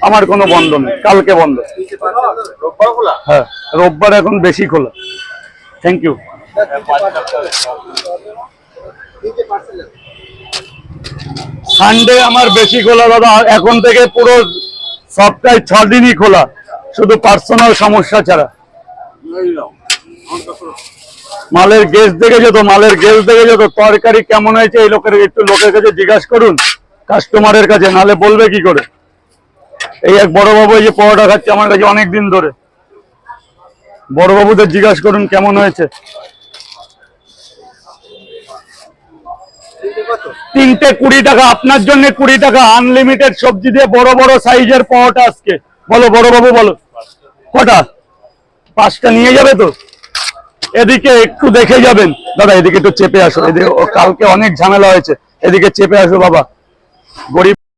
আমার কোনো বন্ধ নেই, কালকে বন্ধ। হ্যাঁ, রোববার এখন বেশি খোলা। Thank you. সানডে আমার বেশি খোলা দাদা, এখন থেকে পুরো সপ্তাহে 6 দিনই খোলা, শুধু পার্সোনাল সমস্যা ছাড়া। মালের গেজ দেখে যেত, তরকারি কেমন হয়েছে এই লোকের কাছে জিজ্ঞাসা করুন, কাস্টমারের কাছে, নালে বলবে কি করে। এই এক বড়বাবু এই যে পরোটা খাচ্ছে আমার কাছে অনেকদিন ধরে, বড়বাবুদের জিজ্ঞাসা করুন কেমন হয়েছে। 3টে 20 টাকা, আপনার জন্য 20 টাকা, আনলিমিটেড সবজি দিয়ে বড় বড় সাইজের পরোটা আজকে। বলো বড়বাবু বলো, কটা? 5টা নিয়ে যাবে তো? এদিকে একটু দেখে যাবেন দাদা, এদিকে একটু চেপে আসো, এদিকে কালকে অনেক ঝামেলা হয়েছে, এদিকে চেপে আসো বাবা, গরিব